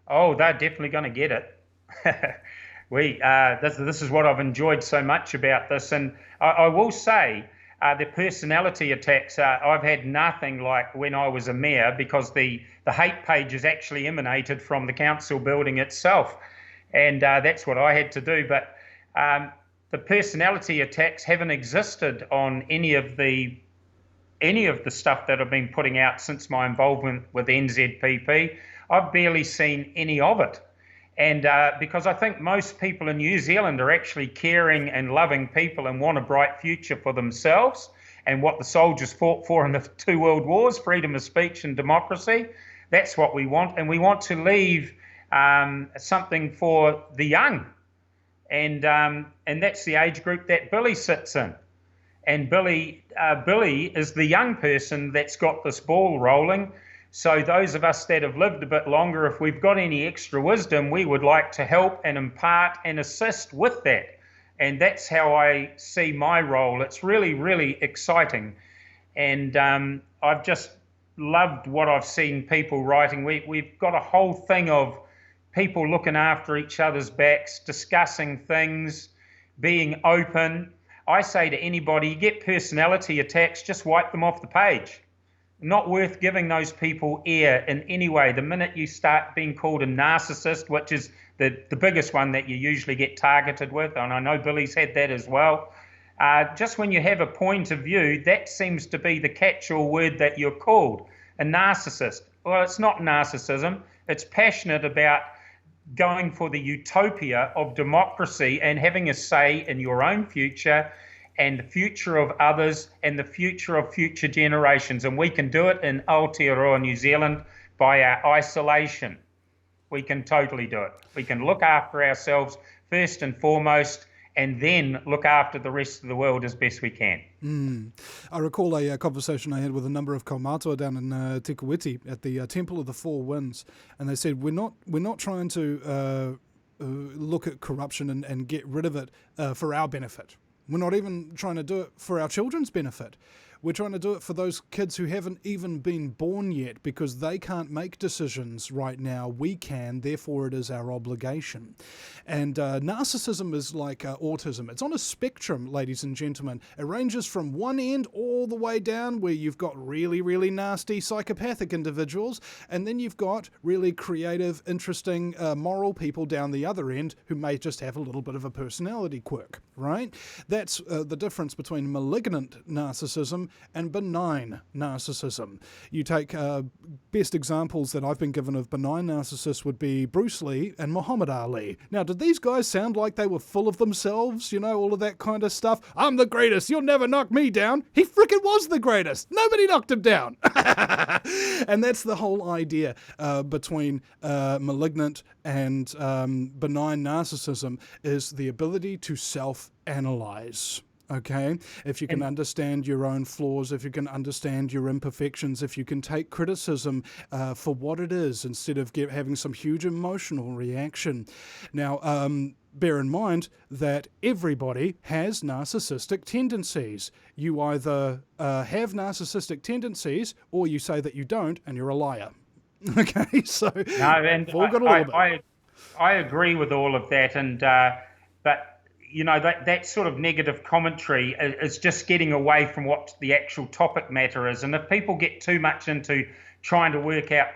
Oh, they're definitely going to get it. This is what I've enjoyed so much about this. And I will say, the personality attacks, I've had nothing like when I was a mayor, because the hate pages actually emanated from the council building itself. And that's what I had to do. But the personality attacks haven't existed on any of the stuff that I've been putting out since my involvement with NZPP. I've barely seen any of it. And because I think most people in New Zealand are actually caring and loving people and want a bright future for themselves, and what the soldiers fought for in the 2 world wars, freedom of speech and democracy. That's what we want. And we want to leave something for the young. And that's the age group that Billy sits in. And Billy is the young person that's got this ball rolling. So those of us that have lived a bit longer, if we've got any extra wisdom, we would like to help and impart and assist with that. And that's how I see my role. It's really, really exciting. And I've just loved what I've seen people writing. We've got a whole thing of people looking after each other's backs, discussing things, being open. I say to anybody, you get personality attacks, just wipe them off the page. Not worth giving those people air in any way. The minute you start being called a narcissist, which is the biggest one that you usually get targeted with, and I know Billy's had that as well, just when you have a point of view, that seems to be the catch-all word that you're called, a narcissist. Well, it's not narcissism. It's passionate about going for the utopia of democracy and having a say in your own future and the future of others and the future of future generations. And we can do it in Aotearoa, New Zealand, by our isolation. We can totally do it. We can look after ourselves first and foremost, and then look after the rest of the world as best we can. I recall a conversation I had with a number of kaumātua down in Te Kuiti at the Temple of the Four Winds, and they said, we're not trying to look at corruption and get rid of it for our benefit. We're not even trying to do it for our children's benefit. We're trying to do it for those kids who haven't even been born yet, because they can't make decisions right now. We can, therefore it is our obligation. And narcissism is like autism. It's on a spectrum, ladies and gentlemen. It ranges from one end all the way down, where you've got really, really nasty psychopathic individuals, and then you've got really creative, interesting, moral people down the other end who may just have a little bit of a personality quirk, right? That's the difference between malignant narcissism and benign narcissism. You take best examples that I've been given of benign narcissists would be Bruce Lee and Muhammad Ali. Now, did these guys sound like they were full of themselves? You know, all of that kind of stuff. I'm the greatest. You'll never knock me down. He frickin' was the greatest. Nobody knocked him down. And that's the whole idea between malignant and benign narcissism, is the ability to self-analyze. Okay, if you can understand your own flaws, if you can understand your imperfections, if you can take criticism for what it is instead of having some huge emotional reaction. Now, bear in mind that everybody has narcissistic tendencies. You either have narcissistic tendencies, or you say that you don't, and you're a liar. Okay, so I agree with all of that, and but you know, that sort of negative commentary is just getting away from what the actual topic matter is. And if people get too much into trying to work out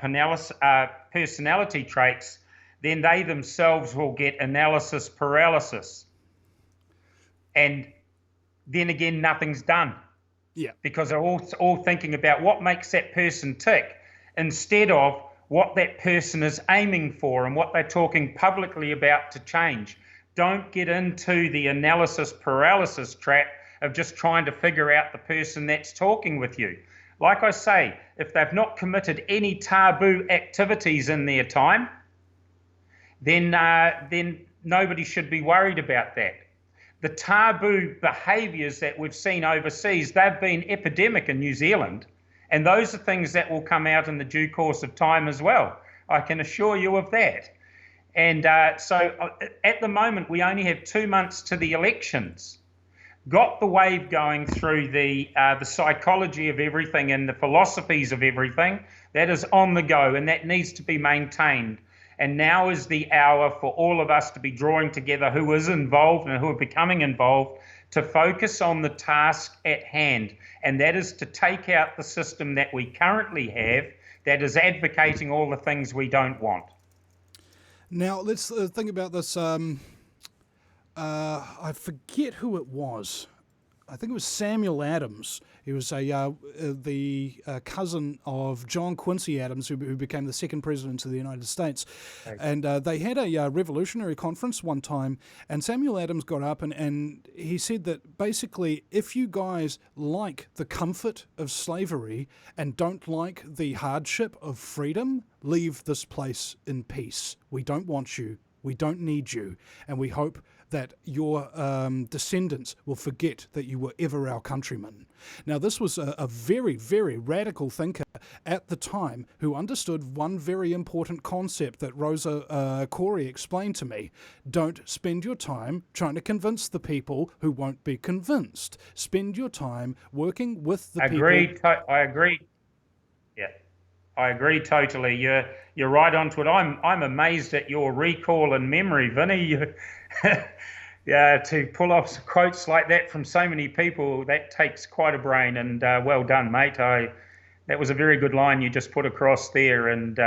personality traits, then they themselves will get analysis paralysis. And then again, nothing's done. Yeah. Because they're all thinking about what makes that person tick, instead of what that person is aiming for and what they're talking publicly about to change. Don't get into the analysis paralysis trap of just trying to figure out the person that's talking with you. Like I say, if they've not committed any taboo activities in their time, then nobody should be worried about that. The taboo behaviours that we've seen overseas, they've been epidemic in New Zealand, and those are things that will come out in the due course of time as well. I can assure you of that. And so at the moment, we only have 2 months to the elections. got the wave going through the psychology of everything and the philosophies of everything. That is on the go, and that needs to be maintained. And now is the hour for all of us to be drawing together who is involved and who are becoming involved to focus on the task at hand, and that is to take out the system that we currently have that is advocating all the things we don't want. Now, let's think about this. I forget who it was. I think it was Samuel Adams. He was the cousin of John Quincy Adams, who became the second president of the United States. Okay. And they had a revolutionary conference one time, and Samuel Adams got up and he said that basically, if you guys like the comfort of slavery and don't like the hardship of freedom, leave this place in peace. We don't want you. We don't need you. And we hope that your descendants will forget that you were ever our countrymen. Now, this was a very, very radical thinker at the time who understood one very important concept that Rosa Corey explained to me. Don't spend your time trying to convince the people who won't be convinced. Spend your time working with the people. I agree. Yeah, I agree totally. You're right onto it. I'm amazed at your recall and memory, Vinny. Yeah, to pull off quotes like that from so many people, that takes quite a brain, and well done, mate. That was a very good line you just put across there, and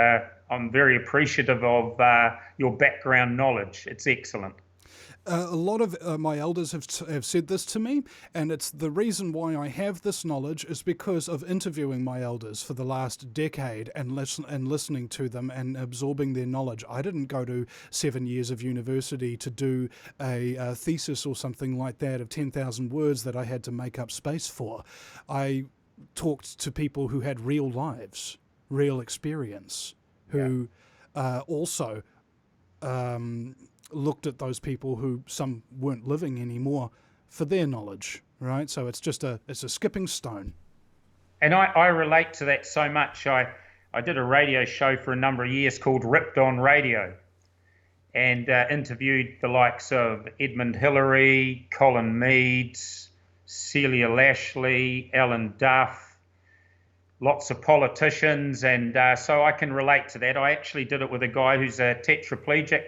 I'm very appreciative of your background knowledge. It's excellent. A lot of my elders have said this to me, and it's the reason why I have this knowledge is because of interviewing my elders for the last decade and listening to them and absorbing their knowledge. I didn't go to 7 years of university to do a thesis or something like that of 10,000 words that I had to make up space for. I talked to people who had real lives, real experience, who also looked at those people who some weren't living anymore for their knowledge, right? So it's just a skipping stone. And I relate to that so much. I did a radio show for a number of years called Ripped on Radio, and interviewed the likes of Edmund Hillary, Colin Meads, Celia Lashley, Alan Duff, lots of politicians, and so I can relate to that. I actually did it with a guy who's a tetraplegic,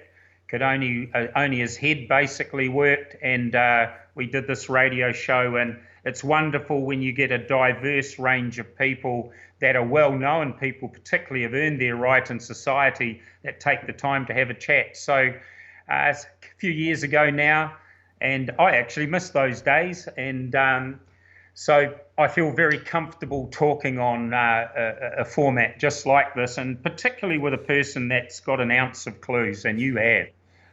could only his head basically worked, and we did this radio show, and it's wonderful when you get a diverse range of people that are well-known people, particularly have earned their right in society, that take the time to have a chat. So a few years ago now, and I actually miss those days, and so I feel very comfortable talking on a format just like this, and particularly with a person that's got an ounce of clues, and you have.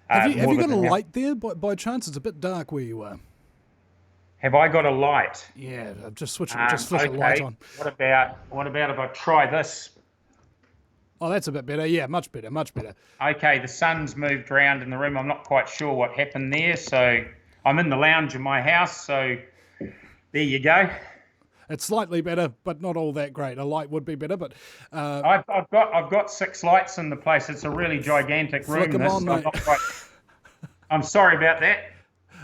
Have you got a light there by chance? It's a bit dark where you are. Have I got a light? Yeah, just flick a light on. What about if I try this? Oh, that's a bit better. Yeah, much better. Okay, the sun's moved around in the room. I'm not quite sure what happened there. So I'm in the lounge of my house. So there you go. It's slightly better, but not all that great. A light would be better, but I've got 6 lights in the place. It's a really gigantic room. Flick them on, mate. I'm sorry about that.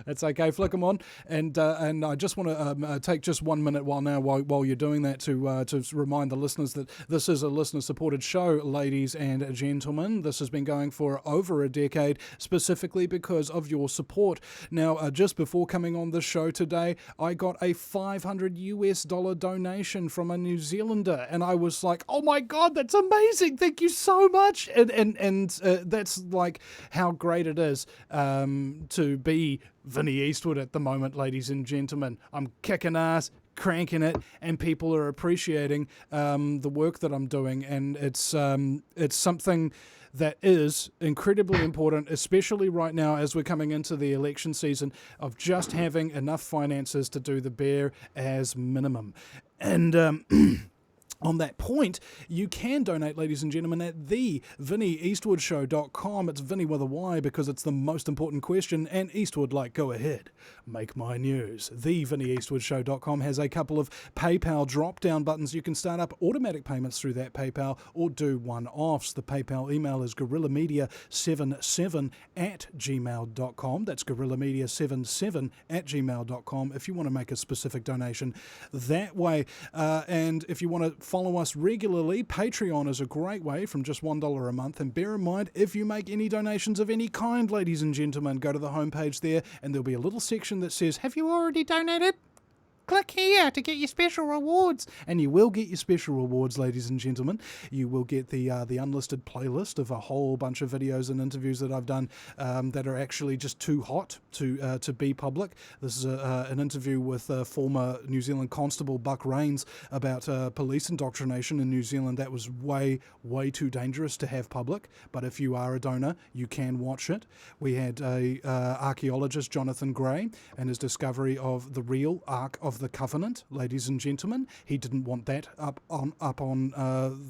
It's okay, flick them on, and I just want to take just 1 minute while you're doing that to remind the listeners that this is a listener-supported show, ladies and gentlemen. This has been going for over a decade, specifically because of your support. Now, just before coming on the show today, I got a $500 donation from a New Zealander, and I was like, "Oh my God, that's amazing! Thank you so much!" And that's like how great it is to be Vinny Eastwood at the moment, ladies and gentlemen. I'm kicking ass, cranking it, and people are appreciating the work that I'm doing, and it's something that is incredibly important, especially right now as we're coming into the election season, of just having enough finances to do the bare as minimum. And On that point, you can donate, ladies and gentlemen, at the VinnyEastwoodShow.com. It's Vinny with a Y because it's the most important question, and Eastwood, like, go ahead, make my news. The VinnyEastwoodShow.com has a couple of PayPal drop-down buttons. You can start up automatic payments through that PayPal or do one-offs. The PayPal email is guerrillamedia77@gmail.com. That's guerrillamedia77@gmail.com if you want to make a specific donation that way. And if you want to follow us regularly, Patreon is a great way from just $1 a month. And bear in mind, if you make any donations of any kind, ladies and gentlemen, go to the homepage there and there'll be a little section that says, have you already donated? Click here to get your special rewards. And you will get your special rewards, ladies and gentlemen. You will get the unlisted playlist of a whole bunch of videos and interviews that I've done that are actually just too hot to be public. This is an interview with former New Zealand Constable Buck Rains about police indoctrination in New Zealand. That was way too dangerous to have public. But if you are a donor, you can watch it. We had archaeologist Jonathan Gray and his discovery of the real Ark of the Covenant, ladies and gentlemen. He didn't want that up on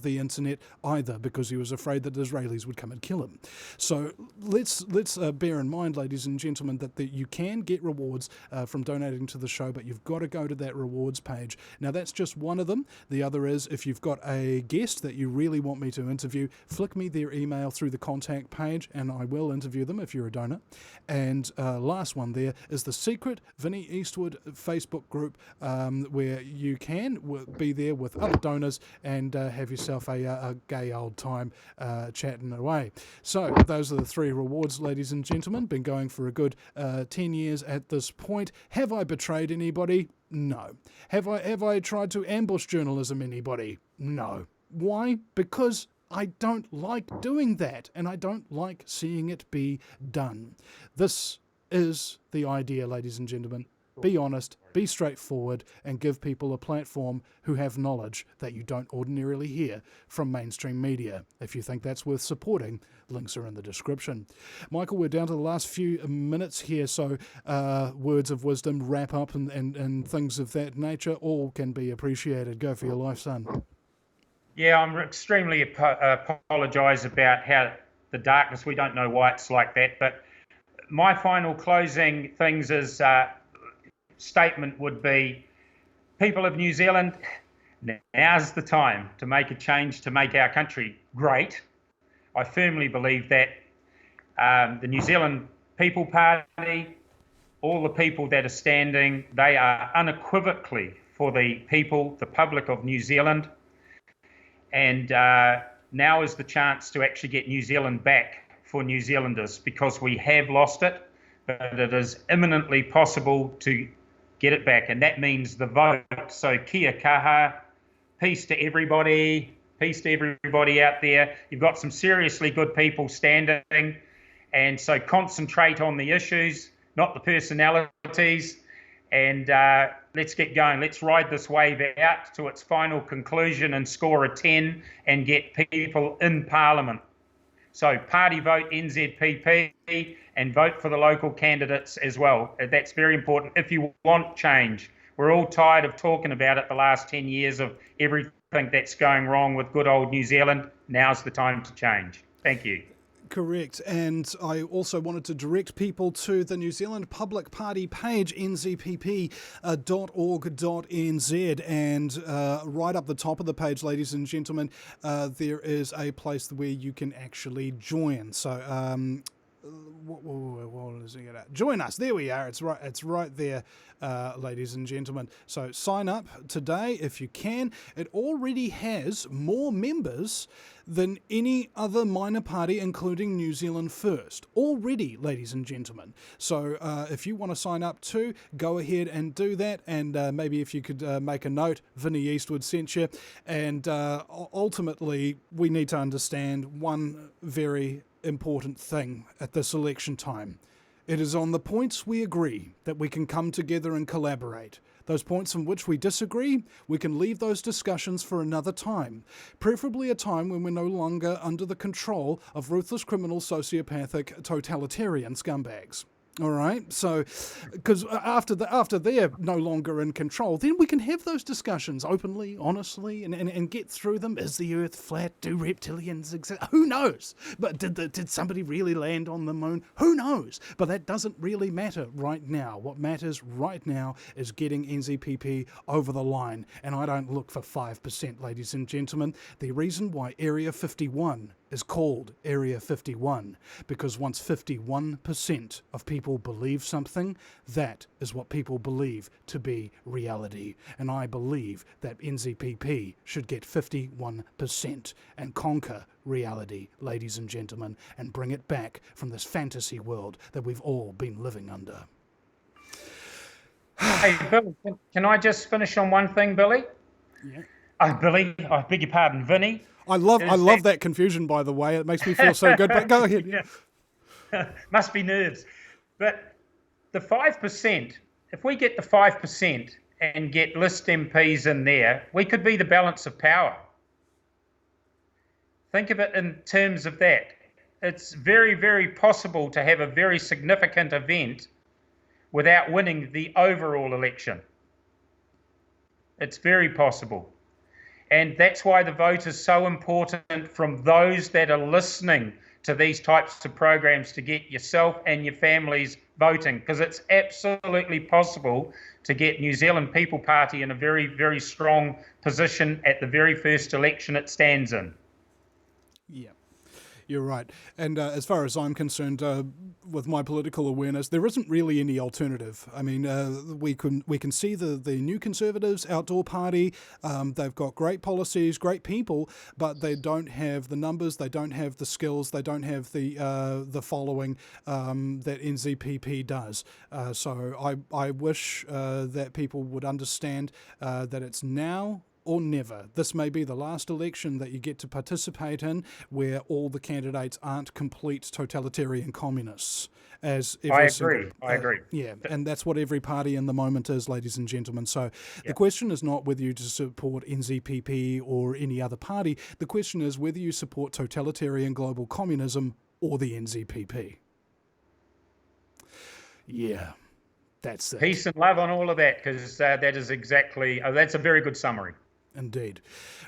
the internet either because he was afraid that the Israelis would come and kill him. So let's bear in mind, ladies and gentlemen, that you can get rewards from donating to the show, but you've got to go to that rewards page. Now that's just one of them. The other is if you've got a guest that you really want me to interview, flick me their email through the contact page and I will interview them if you're a donor. And last one there is the secret Vinny Eastwood Facebook group where you can be there with other donors and have yourself a gay old time chatting away. So those are the three rewards, ladies and gentlemen. Been going for a good 10 years at this point. Have I betrayed anybody? No. Have I tried to ambush journalism anybody? No. Why? Because I don't like doing that, and I don't like seeing it be done. This is the idea, ladies and gentlemen. Be honest, be straightforward, and give people a platform who have knowledge that you don't ordinarily hear from mainstream media. If you think that's worth supporting, links are in the description. Michael, we're down to the last few minutes here, so words of wisdom, wrap up, and things of that nature, all can be appreciated. Go for your life, son. Yeah, I'm extremely apologise about how the darkness, we don't know why it's like that, but my final closing things is... statement would be, people of New Zealand, now's the time to make a change to make our country great. I firmly believe that the New Zealand People Party, all the people that are standing, they are unequivocally for the people, the public of New Zealand. And now is the chance to actually get New Zealand back for New Zealanders, because we have lost it, but it is imminently possible to get it back, and that means the vote. So kia kaha, peace to everybody out there. You've got some seriously good people standing, and so concentrate on the issues, not the personalities, and let's get going. Let's ride this wave out to its final conclusion and score a 10 and get people in Parliament. So party vote NZPP and vote for the local candidates as well. That's very important if you want change. We're all tired of talking about it the last 10 years of everything that's going wrong with good old New Zealand. Now's the time to change. Thank you. Correct, and I also wanted to direct people to the New Zealand Public Party page, nzpp.org.nz, and right up the top of the page, ladies and gentlemen, there is a place where you can actually join. So what is it? Join us. There we are. It's right there, ladies and gentlemen. So sign up today if you can. It already has more members than any other minor party, including New Zealand First. Already, ladies and gentlemen. So if you want to sign up too, go ahead and do that. And maybe if you could make a note, Vinny Eastwood sent you. And ultimately, we need to understand one very important thing at this election time. It is on the points we agree that we can come together and collaborate. Those points on which we disagree, we can leave those discussions for another time, preferably a time when we're no longer under the control of ruthless criminal sociopathic totalitarian scumbags. All right, so because after they're no longer in control, then we can have those discussions openly, honestly, and get through them. Is the Earth flat? Do reptilians exist? Who knows? But did somebody really land on the moon? Who knows? But that doesn't really matter right now. What matters right now is getting NZPP over the line, and I don't look for 5%, ladies and gentlemen. The reason why Area 51 is called Area 51, because once 51% of people believe something, that is what people believe to be reality. And I believe that NZPP should get 51% and conquer reality, ladies and gentlemen, and bring it back from this fantasy world that we've all been living under. Hey, Billy, can I just finish on one thing, Billy? Yeah. Billy, I beg your pardon, Vinny. I love that confusion, by the way. It makes me feel so good. But go ahead. Yeah. Must be nerves. But the 5%, if we get the 5% and get list MPs in there, we could be the balance of power. Think of it in terms of that. It's very, very possible to have a very significant event without winning the overall election. It's very possible. And that's why the vote is so important from those that are listening to these types of programs to get yourself and your families voting, because it's absolutely possible to get New Zealand People Party in a very, very strong position at the very first election it stands in. Yeah. You're right. And as far as I'm concerned, with my political awareness, there isn't really any alternative. I mean, we can see the New Conservatives Outdoor Party. They've got great policies, great people, but they don't have the numbers, they don't have the skills, they don't have the following that NZPP does. So I wish that people would understand that it's now or never. This may be the last election that you get to participate in where all the candidates aren't complete totalitarian communists. As I agree. Yeah, and that's what every party in the moment is, ladies and gentlemen. So the question is not whether you support NZPP or any other party. The question is whether you support totalitarian global communism or the NZPP. Yeah, that's it. Peace and love on all of that, because that is exactly, that's a very good summary. Indeed.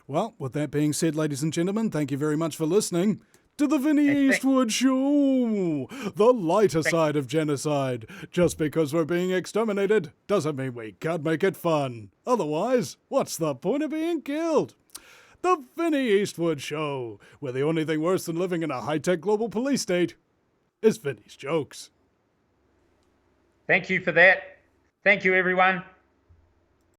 Well, with that being said, ladies and gentlemen, thank you very much for listening to the Vinny Eastwood Show, the lighter side of genocide. Just because we're being exterminated doesn't mean we can't make it fun. Otherwise, what's the point of being killed? The Vinny Eastwood Show, where the only thing worse than living in a high-tech global police state is Vinny's jokes. Thank you for that. Thank you, everyone.